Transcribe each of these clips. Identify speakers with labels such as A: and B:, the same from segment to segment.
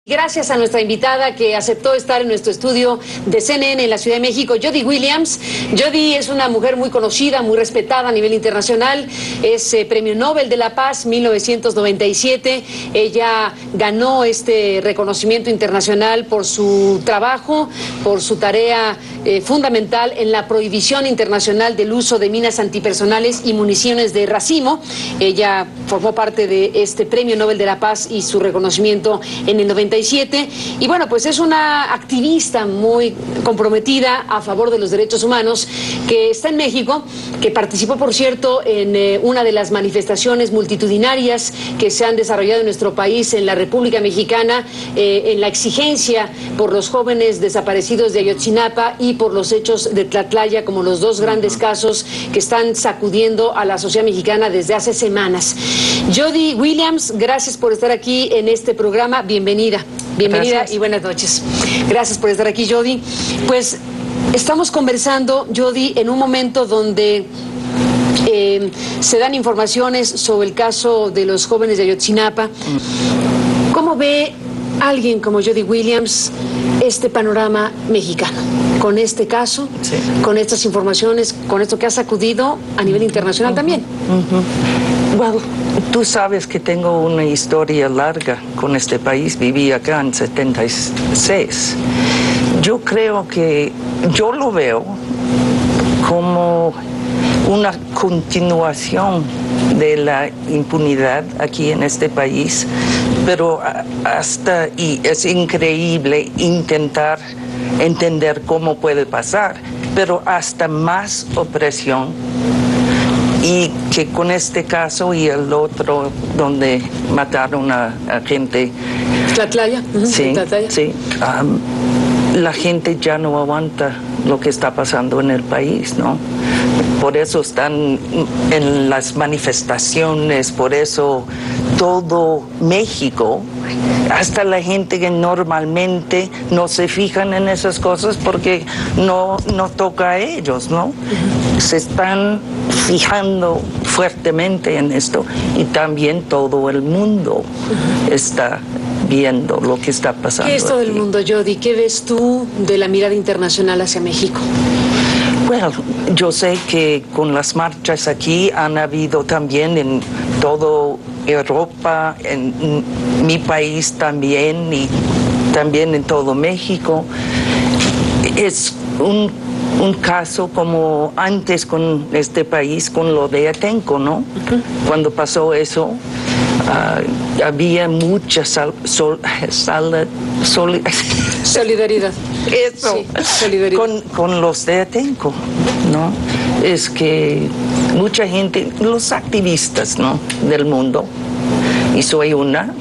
A: Gracias a nuestra invitada que aceptó estar en nuestro estudio de CNN en la Ciudad de México, Jody Williams. Jody es una mujer muy conocida, muy respetada a nivel internacional. Es Premio Nobel de la Paz 1997. Ella ganó este reconocimiento internacional por su trabajo, por su tarea fundamental en la prohibición internacional del uso de minas antipersonales y municiones de racimo. Ella formó parte de este Premio Nobel de la Paz y su reconocimiento en el 97. Y bueno, pues es una activista muy comprometida a favor de los derechos humanos que está en México, que participó, por cierto, en una de las manifestaciones multitudinarias que se han desarrollado en nuestro país, en la República Mexicana, en la exigencia por los jóvenes desaparecidos de Ayotzinapa y por los hechos de Tlatlaya, como los dos grandes casos que están sacudiendo a la sociedad mexicana desde hace semanas. Jody Williams, gracias por estar aquí en este programa. Bienvenida. Bienvenida. Gracias. Y buenas noches. Gracias por estar aquí, Jody. Pues estamos conversando, Jody, en un momento donde se dan informaciones sobre el caso de los jóvenes de Ayotzinapa. ¿Cómo ve alguien como Jody Williams este panorama mexicano? Con este caso, sí, con estas informaciones, con esto que ha sacudido a nivel internacional también.
B: Bueno, tú sabes que tengo una historia larga con este país. Viví acá en 76. Yo creo que yo lo veo como una continuación de la impunidad aquí en este país, pero y es increíble intentar entender cómo puede pasar, pero hasta más opresión. Y que con este caso y el otro donde mataron a gente,
A: Tlatlaya,
B: sí,
A: Tlatlaya.
B: Sí, la gente ya no aguanta lo que está pasando en el país, ¿no? Por eso están en las manifestaciones, por eso todo México, hasta la gente que normalmente no se fijan en esas cosas porque no toca a ellos, ¿no? Se están fijando fuertemente en esto y también todo el mundo está viendo lo que está pasando.
A: ¿Qué es todo
B: aquí.
A: El mundo, Jody? ¿Qué ves tú de la mirada internacional hacia México?
B: Bueno, yo sé que con las marchas aquí han habido también en toda Europa, en mi país también y también en todo México. Es un caso como antes con este país, con lo de Atenco, ¿no? Cuando pasó eso, había mucha
A: solidaridad.
B: Eso,
A: sí, solidaridad.
B: Con los de Atenco, ¿no? Es que mucha gente, los activistas, ¿no?, del mundo, y soy una,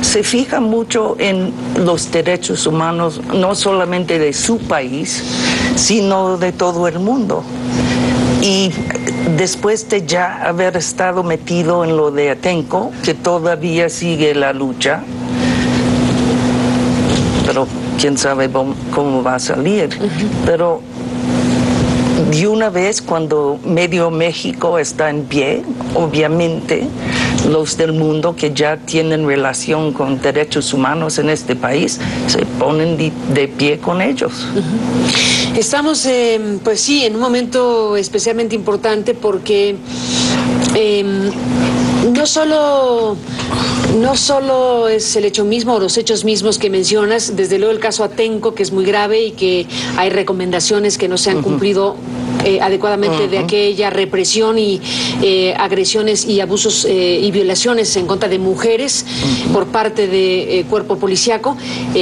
B: se fijan mucho en los derechos humanos, no solamente de su país, sino de todo el mundo. Y después de ya haber estado metido en lo de Atenco, que todavía sigue la lucha, pero quién sabe cómo va a salir. Pero de una vez, cuando medio México está en pie, obviamente los del mundo que ya tienen relación con derechos humanos en este país se ponen de pie con ellos.
A: Estamos, pues sí, en un momento especialmente importante porque no solo es el hecho mismo o los hechos mismos que mencionas, desde luego el caso Atenco, que es muy grave y que hay recomendaciones que no se han cumplido adecuadamente de aquella represión y agresiones y abusos y violaciones en contra de mujeres por parte de cuerpo policíaco.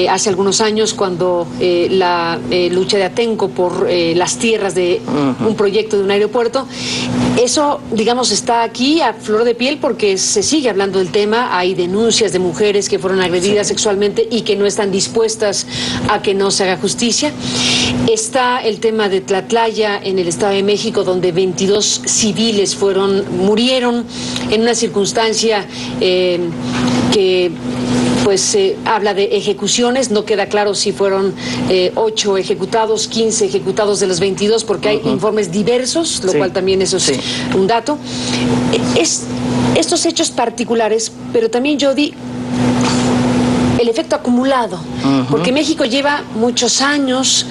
A: Hace algunos años, cuando la lucha de Atenco por las tierras de un proyecto de un aeropuerto, eso, digamos, está aquí a flor de piel porque se sigue hablando del tema. Hay denuncias de mujeres que fueron agredidas sexualmente y que no están dispuestas a que no se haga justicia. Está el tema de Tlatlaya en el Estado de México, donde 22 civiles murieron en una circunstancia que pues habla de ejecuciones. No queda claro si fueron 8 ejecutados, 15 ejecutados de los 22, porque hay informes diversos, lo cual también eso es un dato. Estos hechos particulares, pero también, Jody, el efecto acumulado, porque México lleva muchos años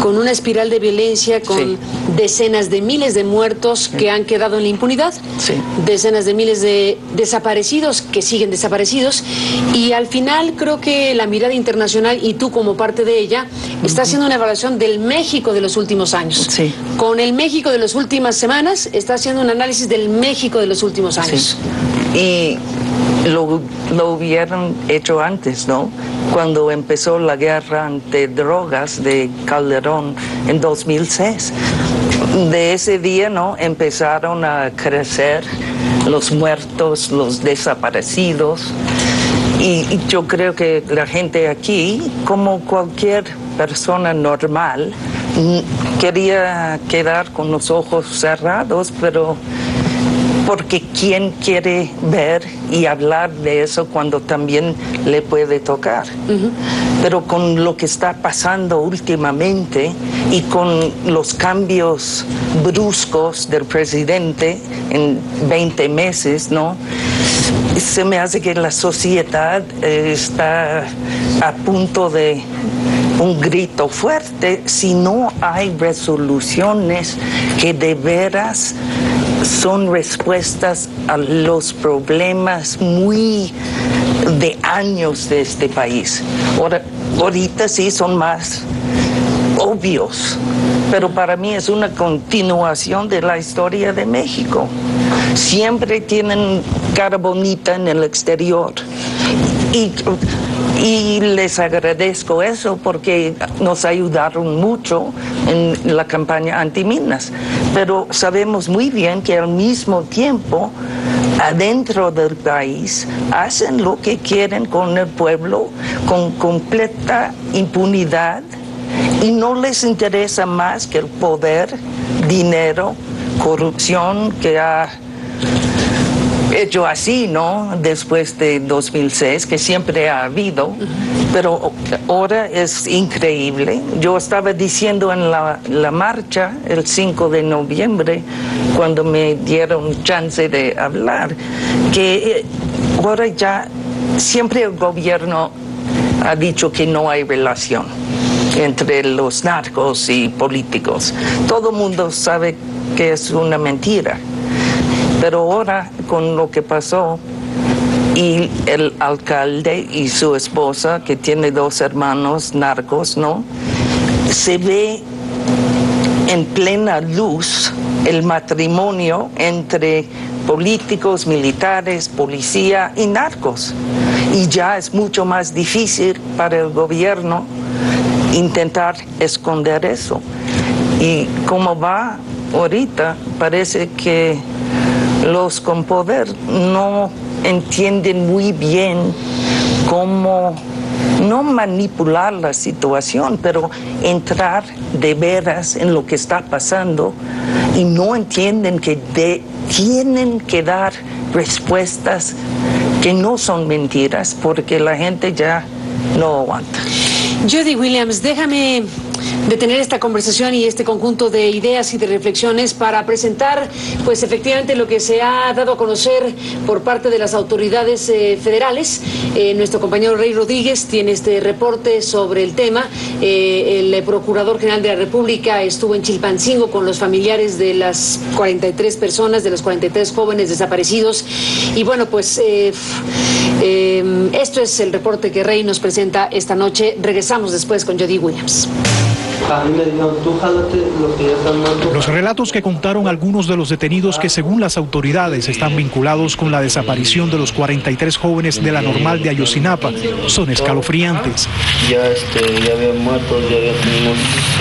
A: con una espiral de violencia, con decenas de miles de muertos que han quedado en la impunidad, decenas de miles de desaparecidos que siguen desaparecidos, y al final creo que la mirada internacional, y tú como parte de ella, está haciendo una evaluación del México de los últimos años. Con el México de las últimas semanas está haciendo un análisis del México de los últimos años.
B: Y lo hubieran hecho antes, ¿no? Cuando empezó la guerra ante drogas de Calderón en 2006. De ese día, ¿no?, empezaron a crecer los muertos, los desaparecidos. Y yo creo que la gente aquí, como cualquier persona normal, quería quedar con los ojos cerrados, pero porque ¿quién quiere ver y hablar de eso cuando también le puede tocar? Pero con lo que está pasando últimamente y con los cambios bruscos del presidente en 20 meses, ¿no?, se me hace que la sociedad está a punto de un grito fuerte si no hay resoluciones que de veras son respuestas a los problemas muy de años de este país. Ahorita sí son más obvios, pero para mí es una continuación de la historia de México. Siempre tienen cara bonita en el exterior y les agradezco eso porque nos ayudaron mucho en la campaña antiminas, pero sabemos muy bien que al mismo tiempo adentro del país hacen lo que quieren con el pueblo con completa impunidad y no les interesa más que el poder, dinero, corrupción que ha hecho así, ¿no?, después de 2006, que siempre ha habido, pero ahora es increíble. Yo estaba diciendo en la marcha el 5 de noviembre, cuando me dieron chance de hablar, que ahora ya siempre el gobierno ha dicho que no hay relación entre los narcos y políticos. Todo el mundo sabe que es una mentira. Pero ahora, con lo que pasó, y el alcalde y su esposa, que tiene 2 hermanos narcos, ¿no?, se ve en plena luz el matrimonio entre políticos, militares, policía y narcos. Y ya es mucho más difícil para el gobierno intentar esconder eso. Y como va ahorita, parece que los con poder no entienden muy bien cómo no manipular la situación, pero entrar de veras en lo que está pasando y no entienden que tienen que dar respuestas que no son mentiras porque la gente ya no aguanta.
A: Jody Williams, déjame detener esta conversación y este conjunto de ideas y de reflexiones para presentar, pues efectivamente, lo que se ha dado a conocer por parte de las autoridades federales. Nuestro compañero Rey Rodríguez tiene este reporte sobre el tema. El Procurador General de la República estuvo en Chilpancingo con los familiares de las 43 personas, de los 43 jóvenes desaparecidos. Y bueno, pues esto es el reporte que Rey nos presenta esta noche. Regresamos después con Jody Williams.
C: Los relatos que contaron algunos de los detenidos que, según las autoridades, están vinculados con la desaparición de los 43 jóvenes de la Normal de Ayotzinapa son escalofriantes.
D: Ya había muertos, ya tenemos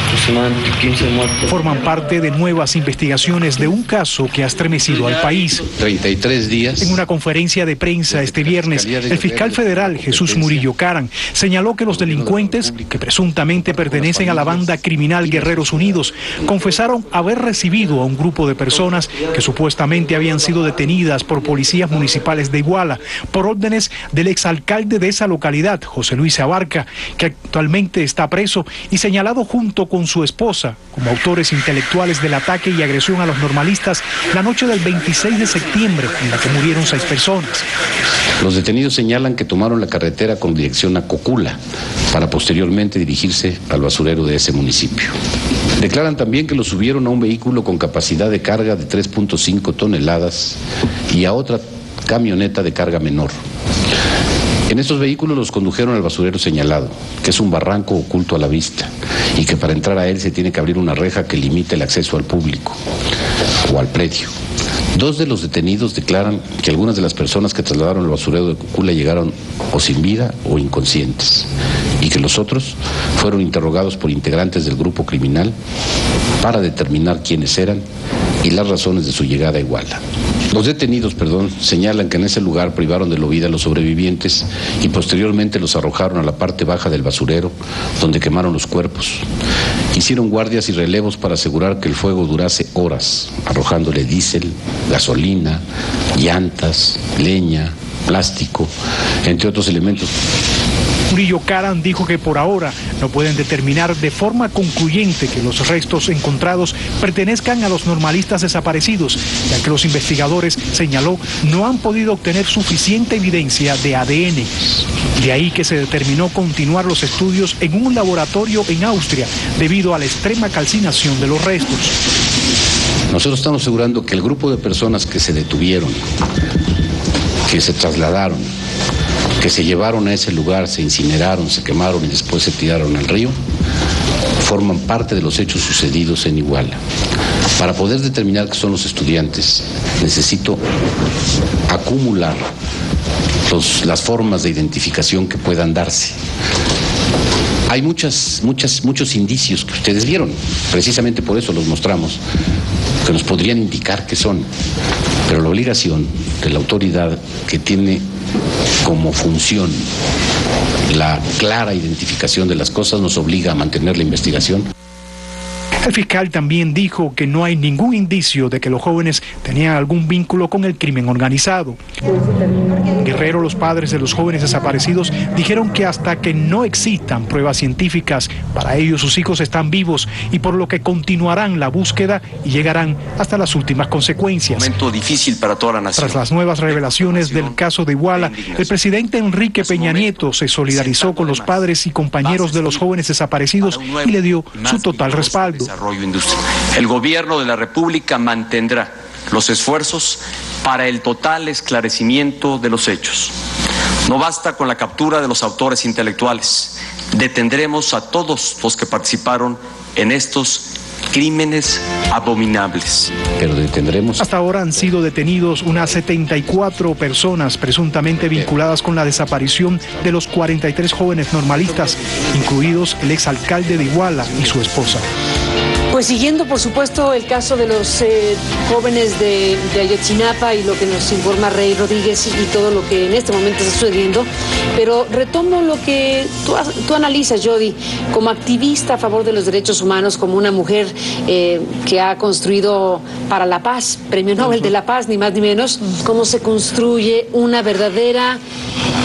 D: aproximadamente 15 muertos.
C: Forman parte de nuevas investigaciones de un caso que ha estremecido al país.
E: 33 días.
C: En una conferencia de prensa este viernes, el fiscal federal Jesús Murillo Caram señaló que los delincuentes, que presuntamente pertenecen a la banda criminal Guerreros Unidos, confesaron haber recibido a un grupo de personas que supuestamente habían sido detenidas por policías municipales de Iguala por órdenes del exalcalde de esa localidad, José Luis Abarca, que actualmente está preso y señalado junto con su esposa como autores intelectuales del ataque y agresión a los normalistas la noche del 26 de septiembre, en la que murieron 6 personas.
E: Los detenidos señalan que tomaron la carretera con dirección a Cocula para posteriormente dirigirse al basurero de ese municipio. Declaran también que los subieron a un vehículo con capacidad de carga de 3.5 toneladas y a otra camioneta de carga menor. En estos vehículos los condujeron al basurero señalado, que es un barranco oculto a la vista y que para entrar a él se tiene que abrir una reja que limita el acceso al público o al predio. 2 de los detenidos declaran que algunas de las personas que trasladaron al basurero de Cocula llegaron o sin vida o inconscientes y que los otros fueron interrogados por integrantes del grupo criminal para determinar quiénes eran y las razones de su llegada a Iguala. Los detenidos, señalan que en ese lugar privaron de la vida a los sobrevivientes y posteriormente los arrojaron a la parte baja del basurero, donde quemaron los cuerpos. Hicieron guardias y relevos para asegurar que el fuego durase horas, arrojándole diésel, gasolina, llantas, leña, plástico, entre otros elementos.
C: Murillo Karam dijo que por ahora no pueden determinar de forma concluyente que los restos encontrados pertenezcan a los normalistas desaparecidos, ya que los investigadores, señaló, no han podido obtener suficiente evidencia de ADN. De ahí que se determinó continuar los estudios en un laboratorio en Austria debido a la extrema calcinación de los restos.
E: Nosotros estamos asegurando que el grupo de personas que se detuvieron, que se trasladaron, que se llevaron a ese lugar, se incineraron, se quemaron y después se tiraron al río, forman parte de los hechos sucedidos en Iguala. Para poder determinar que son los estudiantes, necesito acumular las formas de identificación que puedan darse. Hay muchos indicios que ustedes vieron, precisamente por eso los mostramos, que nos podrían indicar qué son, pero la obligación de la autoridad que tiene como función la clara identificación de las cosas nos obliga a mantener la investigación.
C: El fiscal también dijo que no hay ningún indicio de que los jóvenes tenían algún vínculo con el crimen organizado. En Guerrero, los padres de los jóvenes desaparecidos dijeron que hasta que no existan pruebas científicas, para ellos sus hijos están vivos y por lo que continuarán la búsqueda y llegarán hasta las últimas consecuencias.
F: Momento difícil para toda la nación.
C: Tras las nuevas revelaciones del caso de Iguala, el presidente Enrique Peña Nieto se solidarizó con los padres y compañeros de los jóvenes desaparecidos y le dio su total respaldo.
F: El gobierno de la República mantendrá los esfuerzos para el total esclarecimiento de los hechos. No basta con la captura de los autores intelectuales. Detendremos a todos los que participaron en estos crímenes abominables.
E: Pero detendremos.
C: Hasta ahora han sido detenidos unas 74 personas presuntamente vinculadas con la desaparición de los 43 jóvenes normalistas, incluidos el exalcalde de Iguala y su esposa.
A: Pues siguiendo, por supuesto, el caso de los jóvenes de Ayotzinapa y lo que nos informa Rey Rodríguez y todo lo que en este momento está sucediendo, pero retomo lo que tú analizas, Jody, como activista a favor de los derechos humanos, como una mujer que ha construido para la paz, Premio Nobel de la Paz, ni más ni menos, cómo se construye una verdadera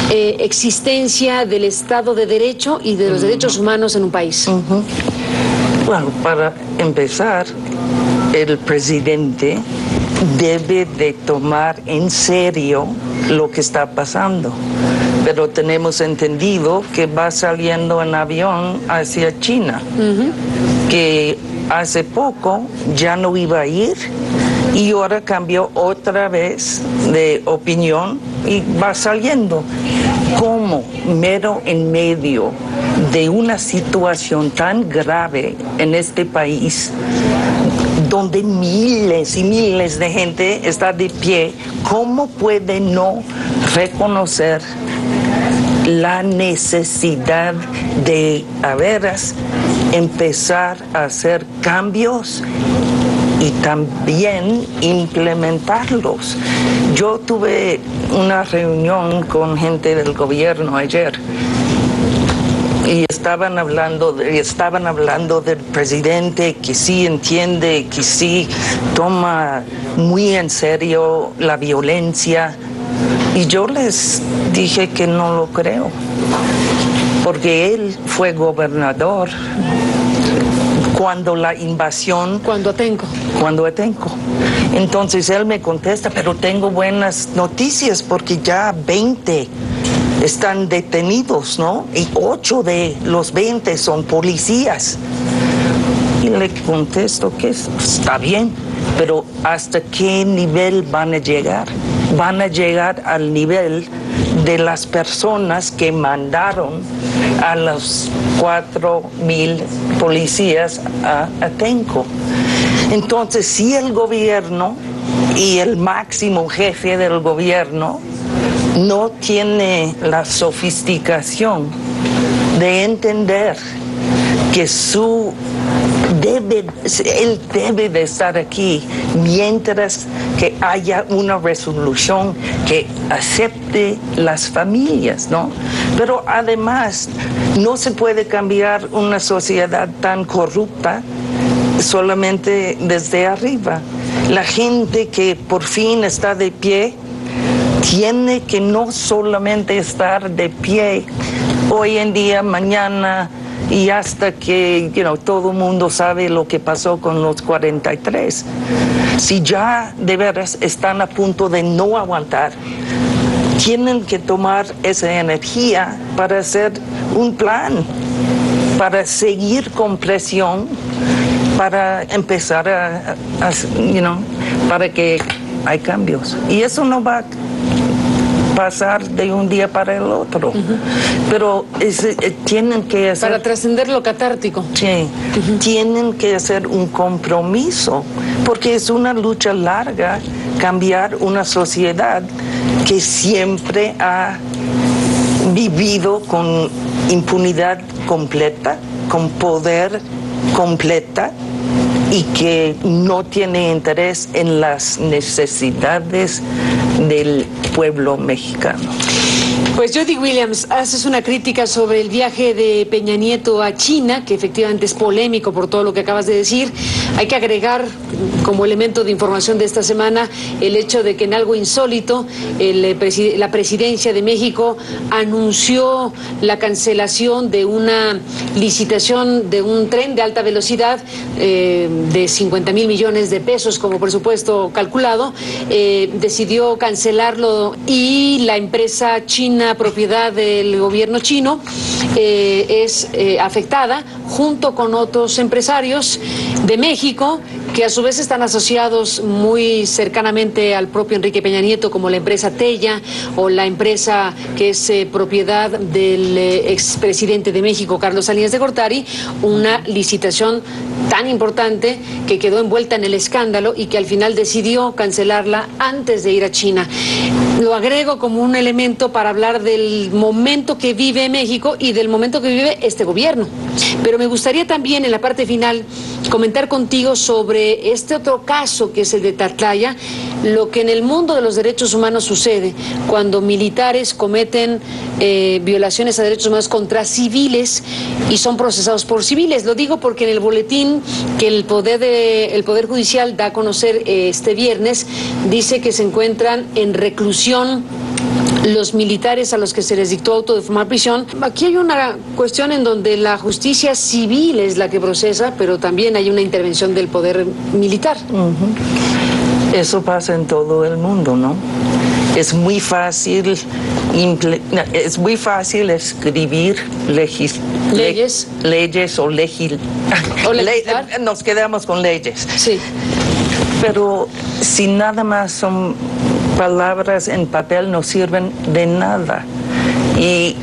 A: existencia del Estado de Derecho y de los derechos humanos en un país.
B: Bueno, para empezar, el presidente debe de tomar en serio lo que está pasando, pero tenemos entendido que va saliendo en avión hacia China, que hace poco ya no iba a ir y ahora cambió otra vez de opinión y va saliendo. Como mero en medio de una situación tan grave en este país, donde miles y miles de gente está de pie, ¿cómo puede no reconocer la necesidad de, a veras, empezar a hacer cambios y también implementarlos? Yo tuve una reunión con gente del gobierno ayer y estaban hablando del presidente que sí entiende, que sí toma muy en serio la violencia, y yo les dije que no lo creo, porque él fue gobernador cuando la invasión...
A: Cuando Atenco.
B: Entonces él me contesta, pero tengo buenas noticias porque ya 20 están detenidos, ¿no? Y 8 de los 20 son policías. Y le contesto que está bien, pero ¿hasta qué nivel van a llegar? Van a llegar al nivel de las personas que mandaron a los 4,000 policías a Atenco. Entonces, si el gobierno y el máximo jefe del gobierno no tiene la sofisticación de entender que él debe de estar aquí mientras que haya una resolución que acepte las familias, ¿no? Pero además no se puede cambiar una sociedad tan corrupta solamente desde arriba. La gente que por fin está de pie tiene que no solamente estar de pie hoy en día, mañana, y hasta que todo el mundo sabe lo que pasó con los 43. Si ya de veras están a punto de no aguantar, tienen que tomar esa energía para hacer un plan, para seguir con presión, para empezar para que hay cambios. Y eso no va a pasar de un día para el otro. Pero tienen que hacer...
A: Para trascender lo catártico.
B: Sí, tienen que hacer un compromiso, porque es una lucha larga cambiar una sociedad que siempre ha vivido con impunidad completa, con poder completa, y que no tiene interés en las necesidades del pueblo mexicano.
A: Pues Jody Williams, haces una crítica sobre el viaje de Peña Nieto a China, que efectivamente es polémico por todo lo que acabas de decir. Hay que agregar como elemento de información de esta semana el hecho de que en algo insólito la presidencia de México anunció la cancelación de una licitación de un tren de alta velocidad de 50,000 millones de pesos como presupuesto calculado. Decidió cancelarlo y la empresa china propiedad del gobierno chino es afectada junto con otros empresarios de México que a su vez están asociados muy cercanamente al propio Enrique Peña Nieto, como la empresa Tella o la empresa que es propiedad del expresidente de México, Carlos Salinas de Gortari, una licitación tan importante que quedó envuelta en el escándalo y que al final decidió cancelarla antes de ir a China. Lo agrego como un elemento para hablar del momento que vive México y del momento que vive este gobierno. Pero me gustaría también en la parte final comentar contigo sobre este otro caso que es el de Tlatlaya, lo que en el mundo de los derechos humanos sucede cuando militares cometen violaciones a derechos humanos contra civiles y son procesados por civiles. Lo digo porque en el boletín que el Poder Judicial da a conocer este viernes dice que se encuentran en reclusión los militares a los que se les dictó auto de formar prisión. Aquí hay una cuestión en donde la justicia civil es la que procesa, pero también hay una intervención del poder militar.
B: Eso pasa en todo el mundo, ¿no? Es muy fácil escribir leyes o legislar. Nos quedamos con leyes.
A: Sí.
B: Pero si nada más son palabras en papel no sirven de nada. Y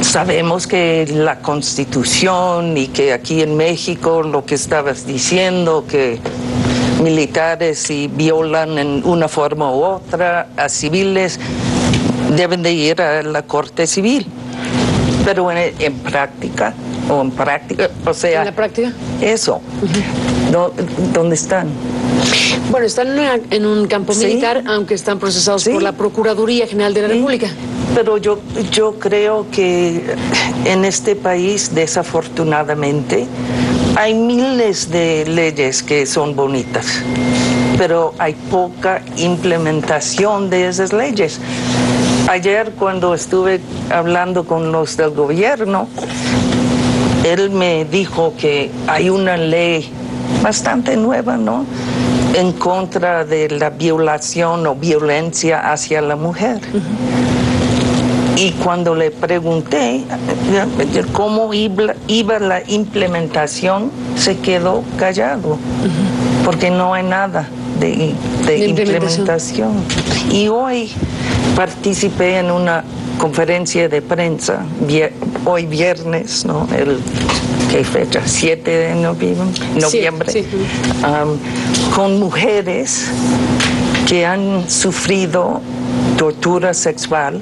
B: sabemos que la Constitución y que aquí en México lo que estabas diciendo, que militares si violan en una forma u otra a civiles deben de ir a la Corte Civil. Pero en práctica, o sea...
A: ¿En la práctica?
B: Eso. ¿Dónde están?
A: Bueno, están en un campo militar, aunque están procesados por la Procuraduría General de la República.
B: Pero yo creo que en este país, desafortunadamente, hay miles de leyes que son bonitas, pero hay poca implementación de esas leyes. Ayer, cuando estuve hablando con los del gobierno, él me dijo que hay una ley bastante nueva, ¿no?, en contra de la violación o violencia hacia la mujer. Y cuando le pregunté cómo iba la implementación, se quedó callado, porque no hay nada de implementación. Y hoy participé en una conferencia de prensa, hoy viernes, ¿no?, ¿qué fecha? 7 de noviembre. Sí. Con mujeres que han sufrido tortura sexual,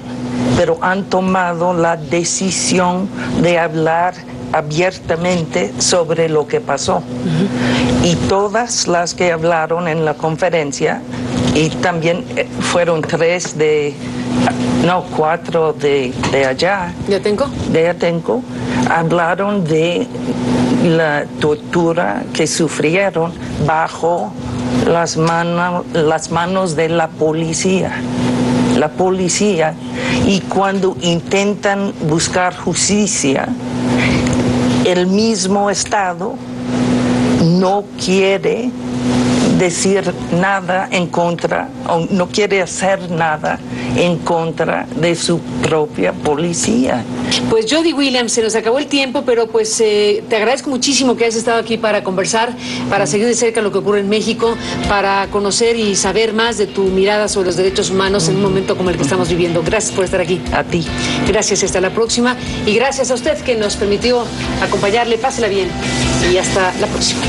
B: pero han tomado la decisión de hablar abiertamente sobre lo que pasó. Y todas las que hablaron en la conferencia, y también fueron 4 de allá, de Atenco, hablaron de la tortura que sufrieron bajo las manos de la policía. La policía, y cuando intentan buscar justicia, el mismo Estado no quiere decir nada en contra, o no quiere hacer nada en contra de su propia policía.
A: Pues Jody Williams, se nos acabó el tiempo, pero pues te agradezco muchísimo que hayas estado aquí para conversar, para seguir de cerca lo que ocurre en México, para conocer y saber más de tu mirada sobre los derechos humanos en un momento como el que estamos viviendo. Gracias por estar aquí.
B: A ti.
A: Gracias, hasta la próxima. Y gracias a usted que nos permitió acompañarle. Pásela bien y hasta la próxima.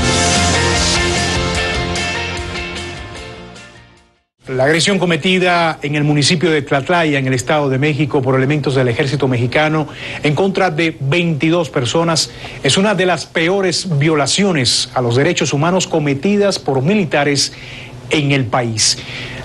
C: La agresión cometida en el municipio de Tlatlaya, en el Estado de México, por elementos del ejército mexicano en contra de 22 personas es una de las peores violaciones a los derechos humanos cometidas por militares en el país.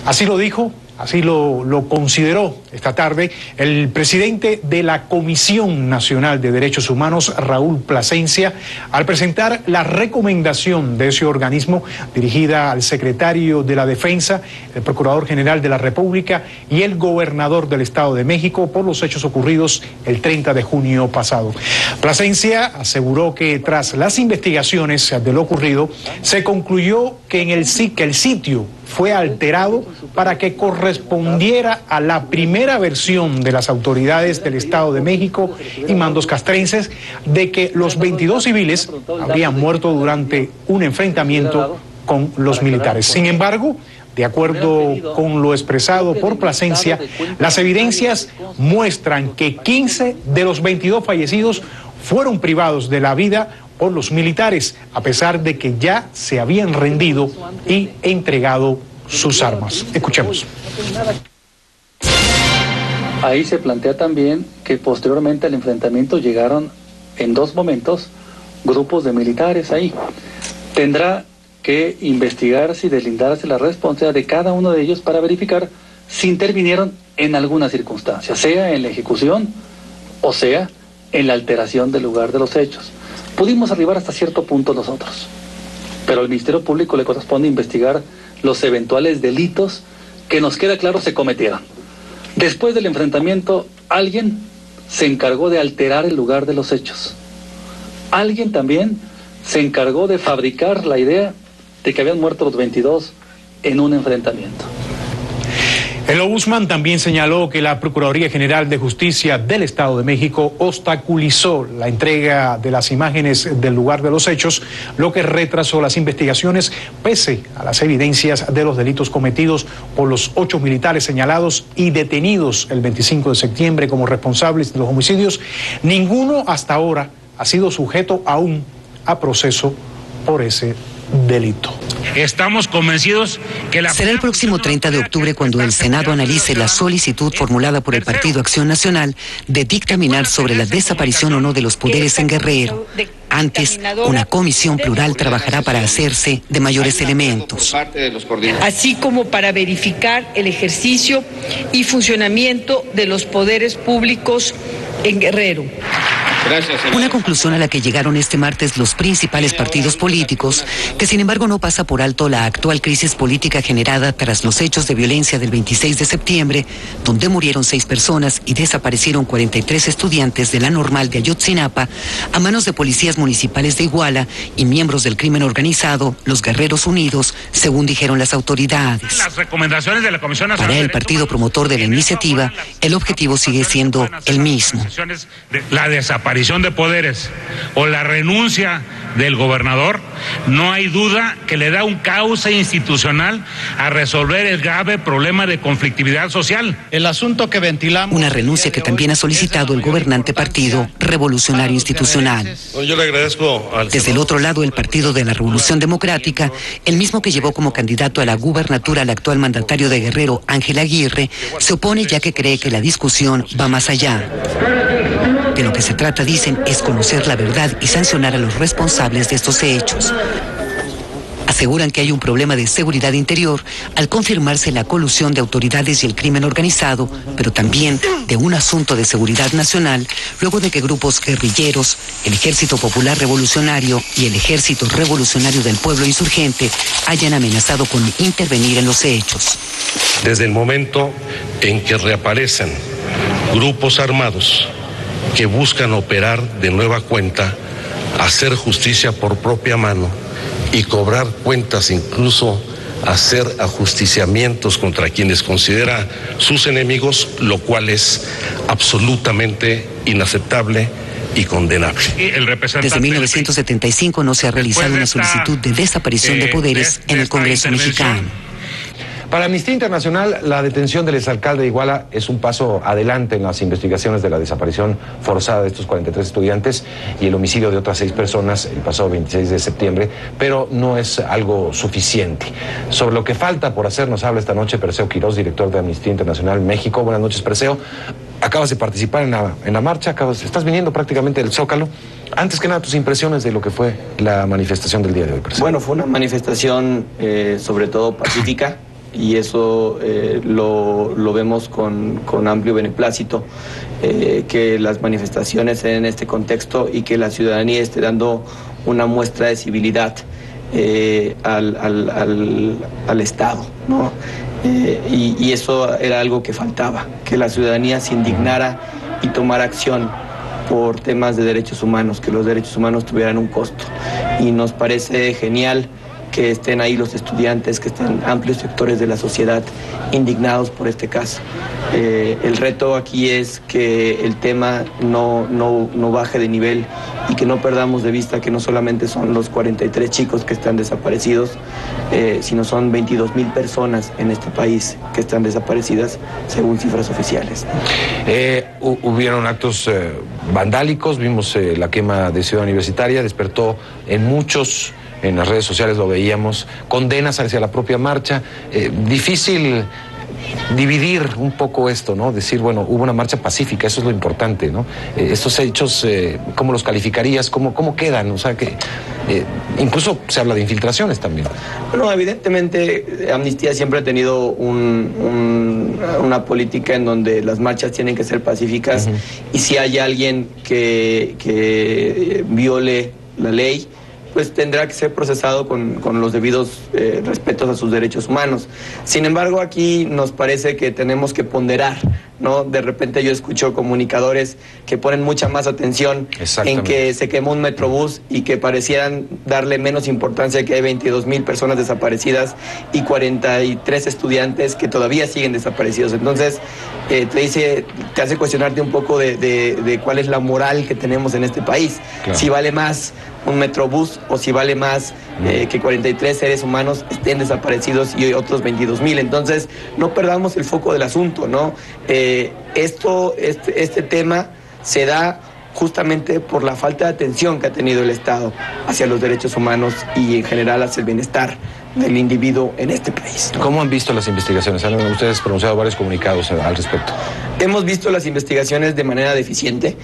C: Así lo dijo, así lo consideró esta tarde el presidente de la Comisión Nacional de Derechos Humanos, Raúl Plasencia, al presentar la recomendación de ese organismo dirigida al secretario de la Defensa, el Procurador General de la República y el gobernador del Estado de México por los hechos ocurridos el 30 de junio pasado. Plasencia aseguró que tras las investigaciones de lo ocurrido, se concluyó que el sitio fue alterado para que correspondiera a la primera versión de las autoridades del Estado de México y mandos castrenses de que los 22 civiles habrían muerto durante un enfrentamiento con los militares. Sin embargo, de acuerdo con lo expresado por Plasencia, las evidencias muestran que 15 de los 22 fallecidos fueron privados de la vida por los militares, a pesar de que ya se habían rendido y entregado sus armas. Escuchemos.
G: Ahí se plantea también que posteriormente al enfrentamiento llegaron en 2 momentos grupos de militares ahí. Tendrá que investigarse y deslindarse la responsabilidad de cada uno de ellos para verificar si intervinieron en alguna circunstancia, sea en la ejecución o sea en la alteración del lugar de los hechos. Pudimos arribar hasta cierto punto nosotros, pero al Ministerio Público le corresponde investigar los eventuales delitos que nos queda claro se cometieron. Después del enfrentamiento, alguien se encargó de alterar el lugar de los hechos. Alguien también se encargó de fabricar la idea de que habían muerto los 22 en un enfrentamiento.
C: El ombudsman también señaló que la Procuraduría General de Justicia del Estado de México obstaculizó la entrega de las imágenes del lugar de los hechos, lo que retrasó las investigaciones pese a las evidencias de los delitos cometidos por los 8 militares señalados y detenidos el 25 de septiembre como responsables de los homicidios. Ninguno hasta ahora ha sido sujeto aún a proceso por ese delito.
H: Estamos convencidos que será el próximo 30 de octubre cuando el Senado analice la solicitud formulada por el Partido Acción Nacional de dictaminar sobre la desaparición o no de los poderes en Guerrero. Antes, una comisión plural trabajará para hacerse de mayores elementos.
I: Así como para verificar el ejercicio y funcionamiento de los poderes públicos en Guerrero.
H: Una conclusión a la que llegaron este martes los principales partidos políticos, que sin embargo no pasa por alto la actual crisis política generada tras los hechos de violencia del 26 de septiembre, donde murieron 6 personas y desaparecieron 43 estudiantes de la Normal de Ayotzinapa a manos de policías municipales de Iguala y miembros del crimen organizado, los Guerreros Unidos, según dijeron las autoridades.
J: Las recomendaciones de la Comisión Nacional
H: Para el partido promotor de la iniciativa, el objetivo sigue siendo el mismo.
J: La desaparición de poderes o la renuncia del gobernador, no hay duda que le da un cauce institucional a resolver el grave problema de conflictividad social.
K: El asunto que ventilamos...
H: Una renuncia que también ha solicitado el gobernante Partido Revolucionario Institucional.
L: Yo le agradezco al...
H: Desde el otro lado, el Partido de la Revolución Democrática, el mismo que llevó como candidato a la gubernatura al actual mandatario de Guerrero, Ángel Aguirre, se opone ya que cree que la discusión va más allá. De lo que se trata, dicen, es conocer la verdad y sancionar a los responsables de estos hechos. Aseguran que hay un problema de seguridad interior al confirmarse la colusión de autoridades y el crimen organizado, pero también de un asunto de seguridad nacional, luego de que grupos guerrilleros, el Ejército Popular Revolucionario y el Ejército Revolucionario del Pueblo Insurgente hayan amenazado con intervenir en los hechos.
L: Desde el momento en que reaparecen grupos armados que buscan operar de nueva cuenta, hacer justicia por propia mano y cobrar cuentas, incluso hacer ajusticiamientos contra quienes considera sus enemigos, lo cual es absolutamente inaceptable y condenable.
H: Desde 1975 no se ha realizado una solicitud de desaparición de poderes en el Congreso mexicano.
M: Para Amnistía Internacional, la detención del exalcalde de Iguala es un paso adelante en las investigaciones de la desaparición forzada de estos 43 estudiantes y el homicidio de otras 6 personas el pasado 26 de septiembre, pero no es algo suficiente. Sobre lo que falta por hacer nos habla esta noche Perseo Quirós, director de Amnistía Internacional México. Buenas noches, Perseo. Acabas de participar en la marcha, estás viniendo prácticamente del Zócalo. Antes que nada, tus impresiones de lo que fue la manifestación del día de hoy, Perseo.
N: Bueno, fue una manifestación sobre todo pacífica. Y eso lo vemos con amplio beneplácito, que las manifestaciones se den en este contexto y que la ciudadanía esté dando una muestra de civilidad al Estado, ¿no? Y eso era algo que faltaba, que la ciudadanía se indignara y tomara acción por temas de derechos humanos, que los derechos humanos tuvieran un costo. Y nos parece genial que estén ahí los estudiantes, que estén amplios sectores de la sociedad indignados por este caso. El reto aquí es que el tema no baje de nivel y que no perdamos de vista que no solamente son los 43 chicos que están desaparecidos, sino son 22,000 personas en este país que están desaparecidas según cifras oficiales.
M: Hubieron actos vandálicos, vimos la quema de Ciudad Universitaria, despertó en muchos... En las redes sociales lo veíamos, condenas hacia la propia marcha. Difícil dividir un poco esto, ¿no? Decir, bueno, hubo una marcha pacífica, eso es lo importante, ¿no? Estos hechos, ¿cómo los calificarías? ¿Cómo quedan? O sea, que incluso se habla de infiltraciones también.
N: Bueno, evidentemente Amnistía siempre ha tenido una política en donde las marchas tienen que ser pacíficas, y si hay alguien que viole la ley, pues tendrá que ser procesado con los debidos respetos a sus derechos humanos. Sin embargo, aquí nos parece que tenemos que ponderar, ¿no? De repente yo escucho comunicadores que ponen mucha más atención en que se quemó un metrobús y que parecieran darle menos importancia que hay 22,000 personas desaparecidas y 43 estudiantes que todavía siguen desaparecidos. Entonces, te hace cuestionarte un poco de cuál es la moral que tenemos en este país. Claro. Si vale más un metrobús o si vale más que 43 seres humanos estén desaparecidos y otros 22,000. Entonces, no perdamos el foco del asunto, ¿no? Este tema se da justamente por la falta de atención que ha tenido el Estado hacia los derechos humanos y en general hacia el bienestar del individuo en este país, ¿no? ¿Cómo han visto las investigaciones? Han ustedes pronunciado varios comunicados al respecto. Hemos visto las investigaciones de manera deficiente.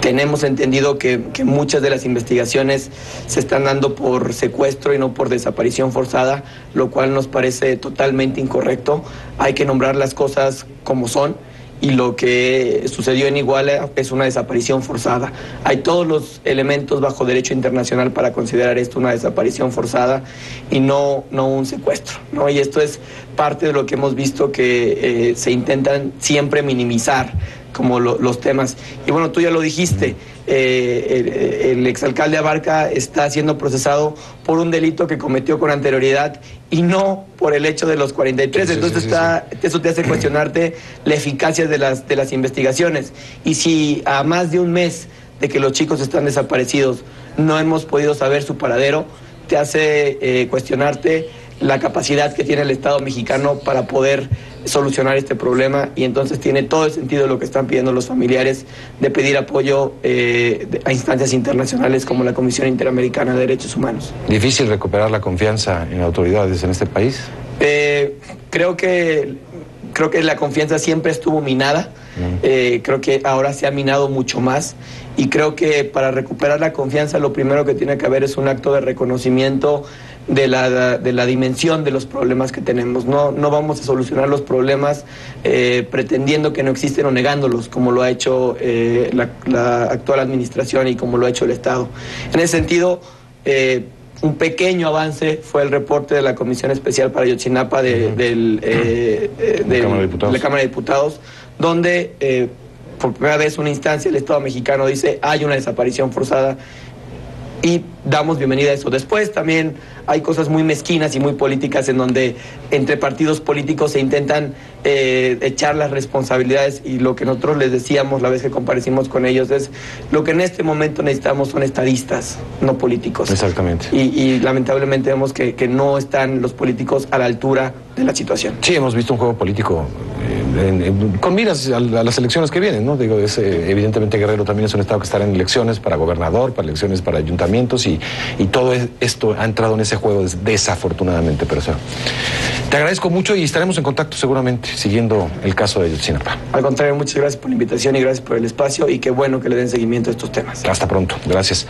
N: Tenemos entendido que muchas de las investigaciones se están dando por secuestro y no por desaparición forzada, lo cual nos parece totalmente incorrecto. Hay que nombrar las cosas como son y lo que sucedió en Iguala es una desaparición forzada. Hay todos los elementos bajo derecho internacional para considerar esto una desaparición forzada y no un secuestro, ¿no? Y esto es parte de lo que hemos visto que se intentan siempre minimizar como los temas. Y bueno, tú ya lo dijiste, el exalcalde Abarca está siendo procesado por un delito que cometió con anterioridad y no por el hecho de los 43. Entonces eso te hace cuestionarte la eficacia de las investigaciones. Y si a más de un mes de que los chicos están desaparecidos no hemos podido saber su paradero, te hace cuestionarte la capacidad que tiene el Estado mexicano para poder solucionar este problema, y entonces tiene todo el sentido lo que están pidiendo los familiares de pedir apoyo a instancias internacionales como la Comisión Interamericana de Derechos Humanos.
M: ¿Difícil recuperar la confianza en autoridades en este país?
N: Creo que la confianza siempre estuvo minada. Creo que ahora se ha minado mucho más, y creo que para recuperar la confianza lo primero que tiene que haber es un acto de reconocimiento de la dimensión de los problemas que tenemos. No vamos a solucionar los problemas pretendiendo que no existen o negándolos, como lo ha hecho la actual administración y como lo ha hecho el Estado. En ese sentido, un pequeño avance fue el reporte de la Comisión Especial para Ayotzinapa de la Cámara de Diputados, donde por primera vez una instancia del Estado mexicano dice hay una desaparición forzada, y damos bienvenida a eso. Después también hay cosas muy mezquinas y muy políticas en donde entre partidos políticos se intentan echar las responsabilidades, y lo que nosotros les decíamos la vez que comparecimos con ellos es lo que en este momento necesitamos son estadistas, no políticos.
M: Exactamente.
N: Y lamentablemente vemos que no están los políticos a la altura de la situación.
M: Sí, hemos visto un juego político con miras a las elecciones que vienen, ¿no? Digo, evidentemente Guerrero también es un estado que estará en elecciones para gobernador, para elecciones para ayuntamientos, y todo esto ha entrado en ese juego desafortunadamente, pero te agradezco mucho y estaremos en contacto seguramente siguiendo el caso de Ayotzinapa.
N: Al contrario, muchas gracias por la invitación y gracias por el espacio, y qué bueno que le den seguimiento a estos temas.
M: Hasta pronto, gracias.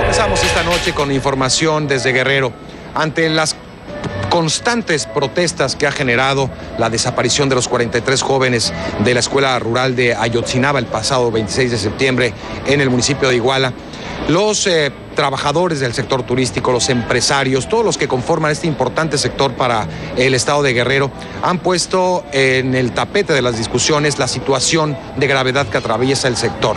M: Comenzamos esta noche con información desde Guerrero. Ante las constantes protestas que ha generado la desaparición de los 43 jóvenes de la escuela rural de Ayotzinapa el pasado 26 de septiembre en el municipio de Iguala, los trabajadores del sector turístico, los empresarios, todos los que conforman este importante sector para el estado de Guerrero, han puesto en el tapete de las discusiones la situación de gravedad que atraviesa el sector.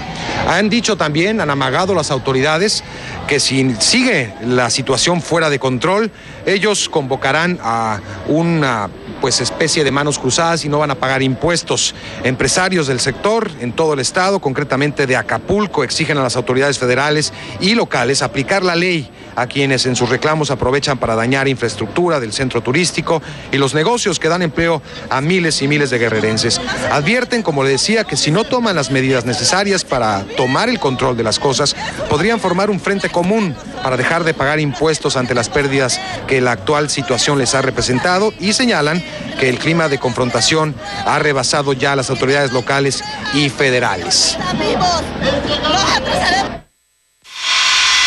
M: Han dicho también, han amagado las autoridades que si sigue la situación fuera de control, ellos convocarán a una especie de manos cruzadas y no van a pagar impuestos. Empresarios del sector en todo el estado, concretamente de Acapulco, exigen a las autoridades federales y locales aplicar la ley a quienes en sus reclamos aprovechan para dañar infraestructura del centro turístico y los negocios que dan empleo a miles y miles de guerrerenses. Advierten, como le decía, que si no toman las medidas necesarias para tomar el control de las cosas, podrían formar un frente común para dejar de pagar impuestos ante las pérdidas que la actual situación les ha representado, y señalan que el clima de confrontación ha rebasado ya a las autoridades locales y federales.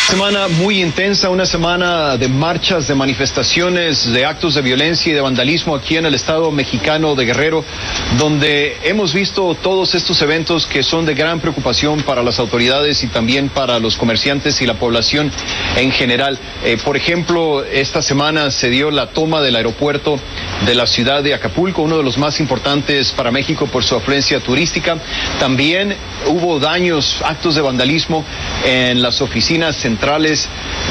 K: Semana muy intensa, una semana de marchas, de manifestaciones, de actos de violencia y de vandalismo aquí en el estado mexicano de Guerrero, donde hemos visto todos estos eventos que son de gran preocupación para las autoridades y también para los comerciantes y la población en general. Por ejemplo, esta semana se dio la toma del aeropuerto de la ciudad de Acapulco, uno de los más importantes para México por su afluencia turística. También hubo daños, actos de vandalismo en las oficinas centrales,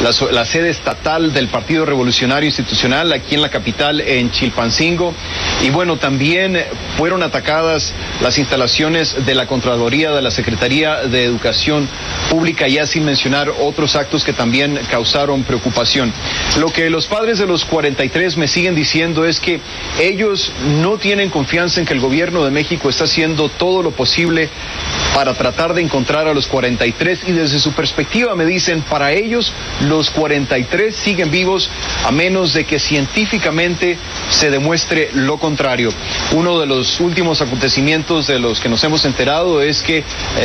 K: la sede estatal del Partido Revolucionario Institucional aquí en la capital, en Chilpancingo. Y bueno, también fueron atacadas las instalaciones de la Contraloría de la Secretaría de Educación Pública, ya sin mencionar otros actos que también causaron preocupación. Lo que los padres de los 43 me siguen diciendo es que ellos no tienen confianza en que el gobierno de México está haciendo todo lo posible para tratar de encontrar a los 43, y desde su perspectiva me dicen, para ellos los 43 siguen vivos a menos de que científicamente se demuestre lo contrario. Uno de los últimos acontecimientos de los que nos hemos enterado es que